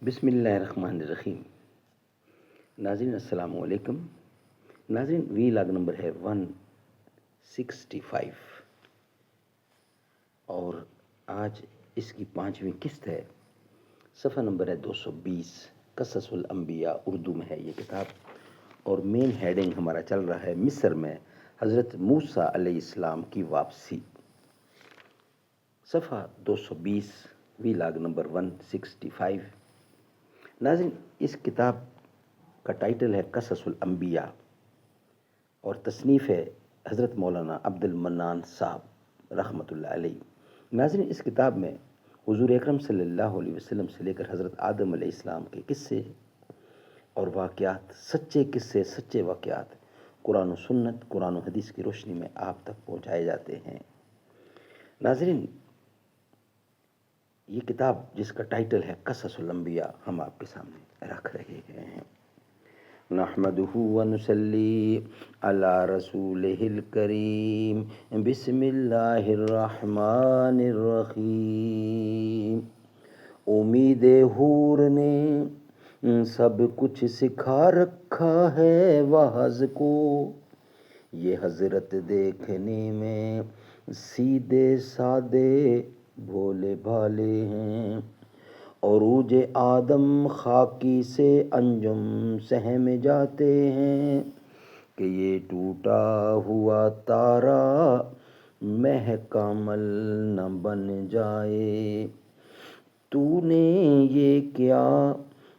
بسم اللہ الرحمن الرحیم۔ ناظرین السلام علیکم۔ ناظرین وی لاگ نمبر ہے 165 اور آج اس کی 5ویں قسط ہے۔ صفحہ نمبر ہے 220۔ قصص الانبیاء اردو میں ہے یہ کتاب اور مین ہیڈنگ ہمارا چل رہا ہے مصر میں حضرت موسیٰ علیہ السلام کی واپسی۔ صفحہ 220 وی لاگ نمبر 165۔ ناظرین اس کتاب کا ٹائٹل ہے قصص الانبیاء اور تصنیف ہے حضرت مولانا عبد المنان صاحب رحمۃ اللہ علیہ۔ ناظرین اس کتاب میں حضور اکرم صلی اللہ علیہ وسلم سے لے کر حضرت آدم علیہ السلام کے قصے اور واقعات، سچے قصے، سچے واقعات قرآن و سنت، قرآن و حدیث کی روشنی میں آپ تک پہنچائے جاتے ہیں۔ ناظرین یہ کتاب جس کا ٹائٹل ہے قصص الانبیاء ہم آپ کے سامنے رکھ رہے ہیں۔ نحمدہ ونصلی علی رسولہ الکریم، بسم اللہ الرحمن الرحیم۔ امید حور نے سب کچھ سکھا رکھا ہے واعظ کو، یہ حضرت دیکھنے میں سیدھے سادے بھولے بھالے ہیں، عروج آدم خاکی سے انجم سہم جاتے ہیں، کہ یہ ٹوٹا ہوا تارا محکمل نہ بن جائے۔ تو نے یہ کیا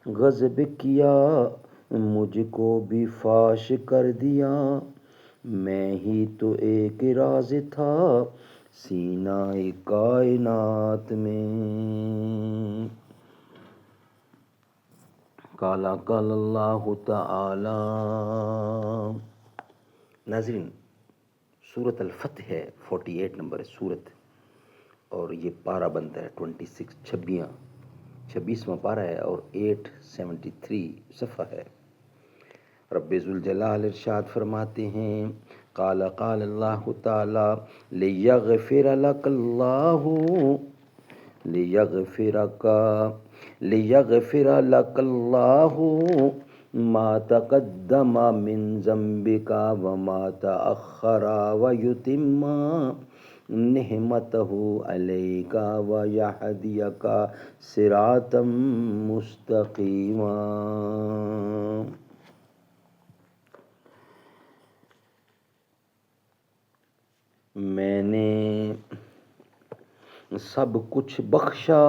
غضب کیا مجھ کو بھی فاش کر دیا، میں ہی تو ایک راز تھا سینہ کائنات میں۔ قال اللہ تعالی۔ ناظرین سورۃ الفتح ہے، 48 نمبر سورت اور یہ پارہ بنتا ہے 26واں پارہ ہے اور 873 صفحہ ہے۔ رب ذوالجلال ارشاد فرماتے ہیں، قال اللہ تعالی لیغفر لک اللہ ما تقدم من ذنبک وما تأخر ویتم نعمتہ علیک ویہدیک صراطا مستقیما۔ میں نے سب کچھ بخشا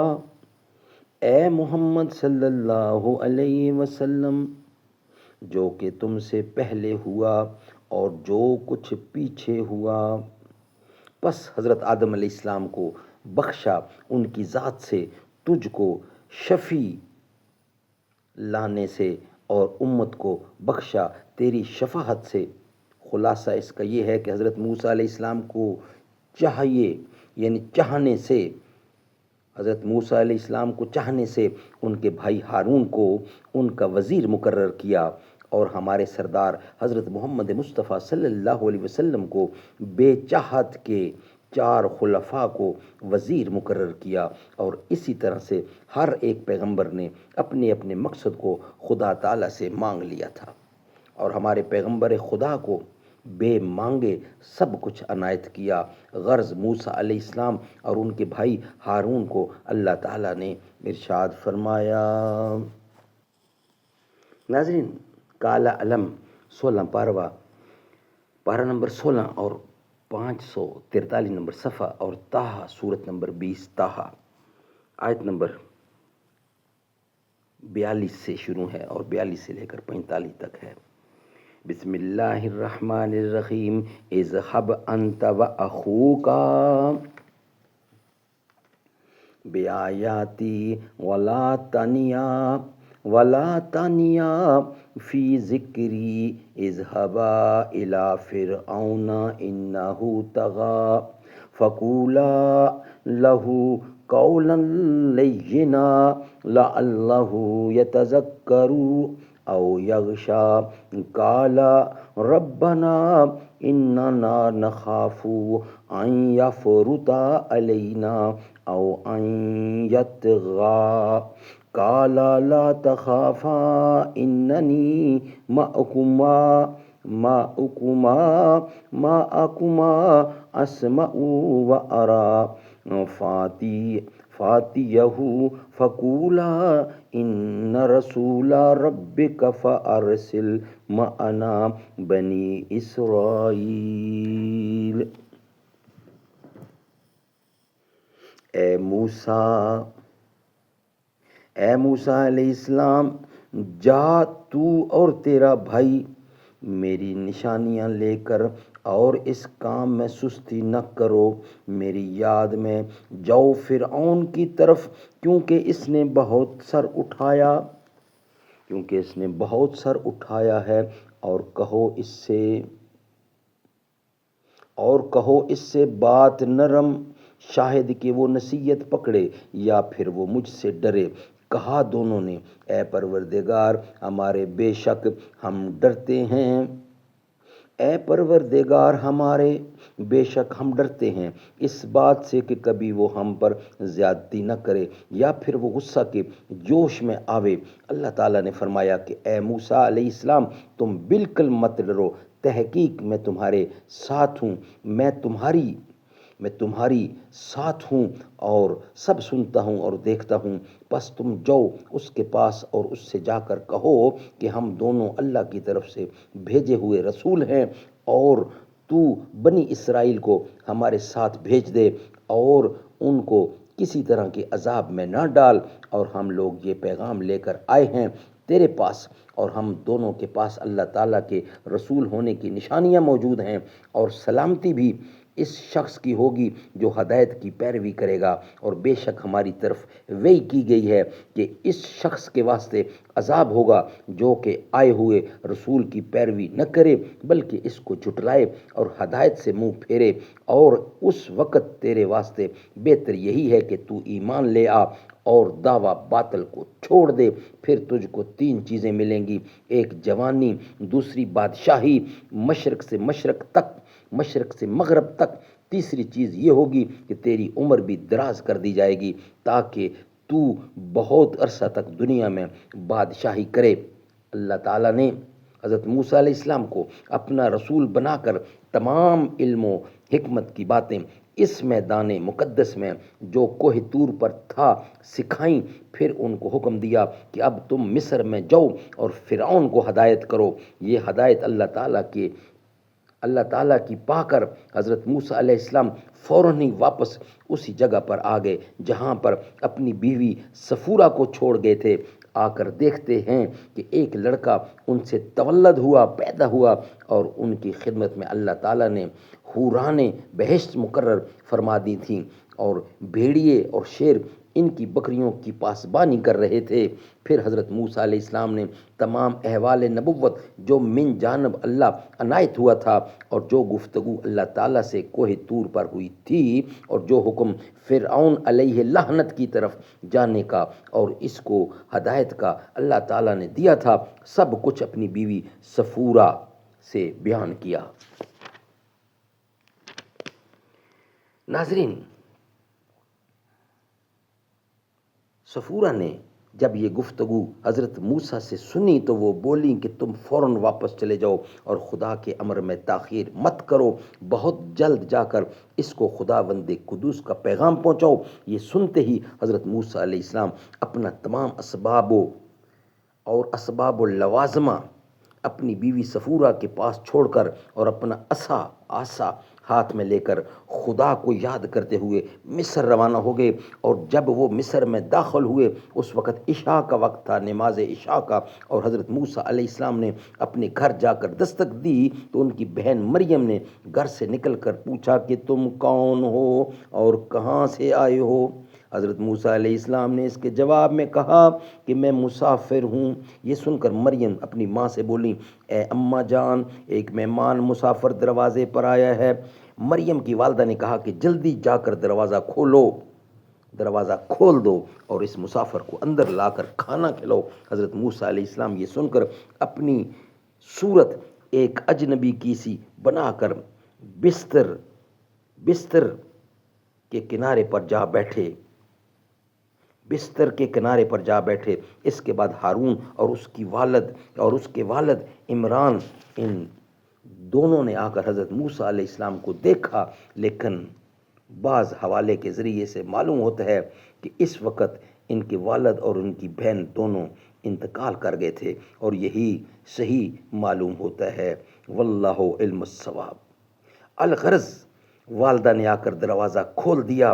اے محمد صلی اللہ علیہ وسلم، جو کہ تم سے پہلے ہوا اور جو کچھ پیچھے ہوا۔ پس حضرت آدم علیہ السلام کو بخشا ان کی ذات سے، تجھ کو شفیع لانے سے، اور امت کو بخشا تیری شفاعت سے۔ خلاصہ اس کا یہ ہے کہ حضرت موسیٰ علیہ السلام کو چاہیے، یعنی چاہنے سے، حضرت موسیٰ علیہ السلام کو چاہنے سے ان کے بھائی ہارون کو ان کا وزیر مقرر کیا، اور ہمارے سردار حضرت محمد مصطفیٰ صلی اللہ علیہ وسلم کو بے چاہت کے 4 خلفاء کو وزیر مقرر کیا، اور اسی طرح سے ہر ایک پیغمبر نے اپنے اپنے مقصد کو خدا تعالیٰ سے مانگ لیا تھا، اور ہمارے پیغمبر خدا کو بے مانگے سب کچھ عنایت کیا۔ غرض موسیٰ علیہ السلام اور ان کے بھائی ہارون کو اللہ تعالیٰ نے ارشاد فرمایا۔ ناظرین کالا علم 16 پارہ نمبر 16 اور 543 نمبر صفحہ، اور طٰہٰ سورت نمبر 20 طٰہٰ آیت نمبر 42 سے شروع ہے اور 42 سے لے کر 45 تک ہے۔ بسم اللہ الرحمن الرحیم۔ اذهب انت واخوک بآیاتی ولا تنیا فی ذکری، اذهبا الی فرعون انہ طغی فقولا لہ قولا لینا لعلہ یتذکر او یخشی۔ قال ربنا اننا نخاف ان یفرط علینا او ان یطغی۔ قالا لا تخافا اننی معکما اسمع و ارا فاتیہ فقولا ان رسول ربک فارسل معنا بنی اسرائیل۔ اے موسیٰ علیہ السلام، جا تو اور تیرا بھائی میری نشانیاں لے کر، اور اس کام میں سستی نہ کرو، میری یاد میں جاؤ فرعون کی طرف، کیونکہ اس نے بہت سر اٹھایا ہے، اور کہو اس سے بات نرم، شاہد کہ وہ نصیحت پکڑے یا پھر وہ مجھ سے ڈرے۔ کہا دونوں نے، اے پروردگار ہمارے، بے شک ہم ڈرتے ہیں اس بات سے کہ کبھی وہ ہم پر زیادتی نہ کرے یا پھر وہ غصہ کے جوش میں آوے۔ اللہ تعالیٰ نے فرمایا کہ اے موسیٰ علیہ السلام، تم بالکل مت ڈرو، تحقیق میں تمہارے ساتھ ہوں، میں تمہاری ساتھ ہوں اور سب سنتا ہوں اور دیکھتا ہوں۔ پس تم جاؤ اس کے پاس اور اس سے جا کر کہو کہ ہم دونوں اللہ کی طرف سے بھیجے ہوئے رسول ہیں، اور تو بنی اسرائیل کو ہمارے ساتھ بھیج دے اور ان کو کسی طرح کے عذاب میں نہ ڈال، اور ہم لوگ یہ پیغام لے کر آئے ہیں تیرے پاس، اور ہم دونوں کے پاس اللہ تعالیٰ کے رسول ہونے کی نشانیاں موجود ہیں، اور سلامتی بھی اس شخص کی ہوگی جو ہدایت کی پیروی کرے گا، اور بے شک ہماری طرف وحی کی گئی ہے کہ اس شخص کے واسطے عذاب ہوگا جو کہ آئے ہوئے رسول کی پیروی نہ کرے بلکہ اس کو جھٹلائے اور ہدایت سے منہ پھیرے، اور اس وقت تیرے واسطے بہتر یہی ہے کہ تو ایمان لے آ اور دعویٰ باطل کو چھوڑ دے، پھر تجھ کو 3 چیزیں ملیں گی، ایک جوانی، دوسری بادشاہی، مشرق سے مغرب تک، تیسری چیز یہ ہوگی کہ تیری عمر بھی دراز کر دی جائے گی تاکہ تو بہت عرصہ تک دنیا میں بادشاہی کرے۔ اللہ تعالیٰ نے حضرت موسیٰ علیہ السلام کو اپنا رسول بنا کر تمام علم و حکمت کی باتیں اس میدان مقدس میں جو کوہ طور پر تھا سکھائیں، پھر ان کو حکم دیا کہ اب تم مصر میں جاؤ اور فرعون کو ہدایت کرو۔ یہ ہدایت اللہ تعالیٰ کی پا کر حضرت موسیٰ علیہ السلام فوراً ہی واپس اسی جگہ پر آ گئے جہاں پر اپنی بیوی سفورہ کو چھوڑ گئے تھے۔ آ کر دیکھتے ہیں کہ ایک لڑکا ان سے پیدا ہوا، اور ان کی خدمت میں اللہ تعالیٰ نے حوران بہشت مقرر فرما دی تھیں، اور بھیڑیے اور شیر ان کی بکریوں کی پاسبانی کر رہے تھے۔ پھر حضرت موسیٰ علیہ السلام نے تمام احوال نبوت جو من جانب اللہ عنایت ہوا تھا، اور جو گفتگو اللہ تعالیٰ سے کوہ طور پر ہوئی تھی، اور جو حکم فرعون علیہ لعنت کی طرف جانے کا اور اس کو ہدایت کا اللہ تعالیٰ نے دیا تھا، سب کچھ اپنی بیوی سفورہ سے بیان کیا۔ ناظرین، سفورہ نے جب یہ گفتگو حضرت موسیٰ سے سنی تو وہ بولیں کہ تم فوراً واپس چلے جاؤ اور خدا کے امر میں تاخیر مت کرو، بہت جلد جا کر اس کو خداوند قدوس کا پیغام پہنچاؤ۔ یہ سنتے ہی حضرت موسیٰ علیہ السلام اپنا تمام اسباب و لوازمہ اپنی بیوی سفورہ کے پاس چھوڑ کر اور اپنا عصا ہاتھ میں لے کر خدا کو یاد کرتے ہوئے مصر روانہ ہو گئے، اور جب وہ مصر میں داخل ہوئے اس وقت عشاء کا وقت تھا، نماز عشاء کا، اور حضرت موسیٰ علیہ السلام نے اپنے گھر جا کر دستک دی تو ان کی بہن مریم نے گھر سے نکل کر پوچھا کہ تم کون ہو اور کہاں سے آئے ہو؟ حضرت موسیٰ علیہ السلام نے اس کے جواب میں کہا کہ میں مسافر ہوں۔ یہ سن کر مریم اپنی ماں سے بولی، اے اماں جان، ایک مہمان مسافر دروازے پر آیا ہے۔ مریم کی والدہ نے کہا کہ جلدی جا کر دروازہ کھول دو اور اس مسافر کو اندر لا کر کھانا کھلاؤ۔ حضرت موسیٰ علیہ السلام یہ سن کر اپنی صورت ایک اجنبی کی سی بنا کر بستر کے کنارے پر جا بیٹھے۔ بستر کے کنارے پر جا بیٹھے۔ اس کے بعد ہارون اور اس کے والد عمران، ان دونوں نے آ کر حضرت موسیٰ علیہ السلام کو دیکھا، لیکن بعض حوالے کے ذریعے سے معلوم ہوتا ہے کہ اس وقت ان کے والد اور ان کی بہن دونوں انتقال کر گئے تھے، اور یہی صحیح معلوم ہوتا ہے۔ واللہ علم الصواب۔ الغرض والدہ نے آ کر دروازہ کھول دیا،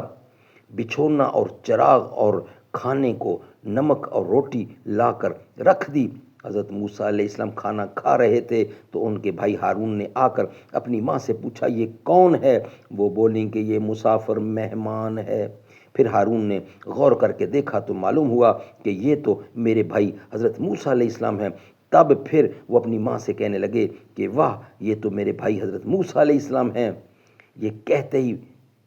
بچھونا اور چراغ اور کھانے کو نمک اور روٹی لا کر رکھ دی۔ حضرت موسیٰ علیہ السلام کھانا کھا رہے تھے تو ان کے بھائی ہارون نے آ کر اپنی ماں سے پوچھا، یہ کون ہے؟ وہ بولیں کہ یہ مسافر مہمان ہے۔ پھر ہارون نے غور کر کے دیکھا تو معلوم ہوا کہ یہ تو میرے بھائی حضرت موسیٰ علیہ السلام ہیں۔ تب پھر وہ اپنی ماں سے کہنے لگے کہ واہ، یہ تو میرے بھائی حضرت موسیٰ علیہ السلام ہیں۔ یہ کہتے ہی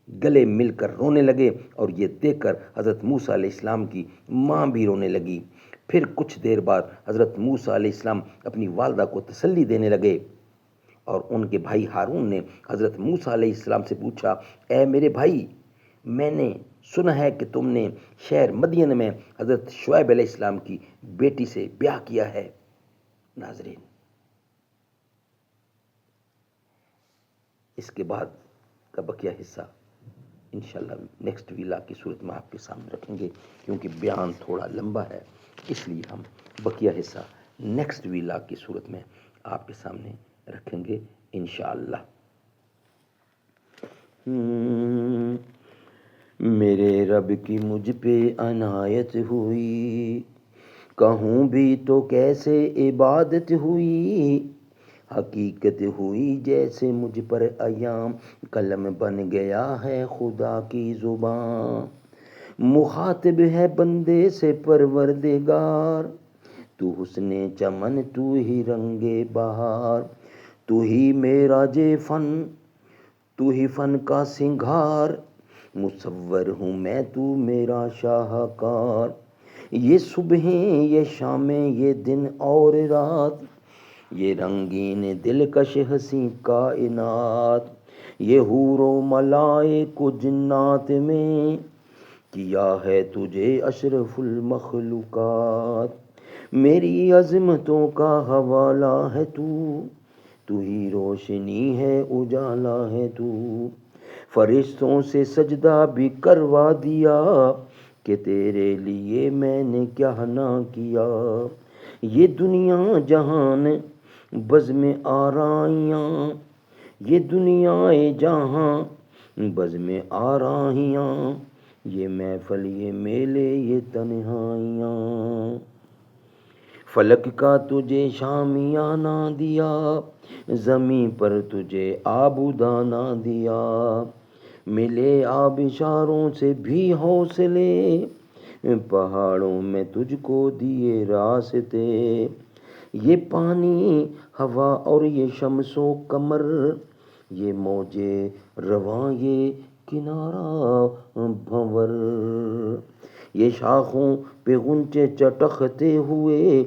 گلے مل کر رونے لگے، اور یہ دیکھ کر حضرت موسیٰ علیہ السلام کی ماں بھی رونے لگی۔ پھر کچھ دیر بعد حضرت موسیٰ علیہ السلام اپنی والدہ کو تسلی دینے لگے، اور ان کے بھائی ہارون نے حضرت موسیٰ علیہ السلام سے پوچھا، اے میرے بھائی، میں نے سنا ہے کہ تم نے شہر مدین میں حضرت شعیب علیہ السلام کی بیٹی سے بیاہ کیا ہے۔ ناظرین، اس کے بعد کا بقیہ حصہ انشاءاللہ نیکسٹ ویلا کی صورت میں آپ کے سامنے رکھیں گے، کیونکہ بیان تھوڑا لمبا ہے، اس لیے ہم بقیہ حصہ نیکسٹ ویلا کی صورت میں آپ کے سامنے رکھیں گے انشاءاللہ۔ میرے رب کی مجھ پہ عنایت ہوئی، کہوں بھی تو کیسے عبادت ہوئی، حقیقت ہوئی جیسے مجھ پر ایام، قلم بن گیا ہے خدا کی زبان، مخاطب ہے بندے سے پروردگار، تو حسن چمن تو ہی رنگ بہار، تو ہی میرا فن، تو ہی فن کا سنگھار، مصور ہوں میں تو میرا شاہکار، یہ صبحیں یہ شامیں یہ دن اور رات، یہ رنگین دلکش حسین کائنات، یہ حور و ملائک و جنات میں کیا ہے تجھے اشرف المخلوقات، میری عظمتوں کا حوالہ ہے تو ہی روشنی ہے اجالا ہے تو، فرشتوں سے سجدہ بھی کروا دیا کہ تیرے لیے میں نے کیا نہ کیا، یہ دنیا جہان بزم آرائیاں، یہ دنیا جہاں بزم آرائیاں، یہ محفل یہ میلے یہ تنہائیاں، فلک کا تجھے شامیانہ دیا، زمین پر تجھے آبودانہ دیا، ملے آبشاروں سے بھی حوصلے، پہاڑوں میں تجھ کو دیے راستے، یہ پانی ہوا اور یہ شمس و قمر، یہ موجے رواں یہ کنارہ بھنور، یہ شاخوں پہ غنچے چٹکتے ہوئے،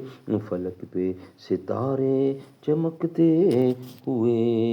فلک پہ ستارے چمکتے ہوئے۔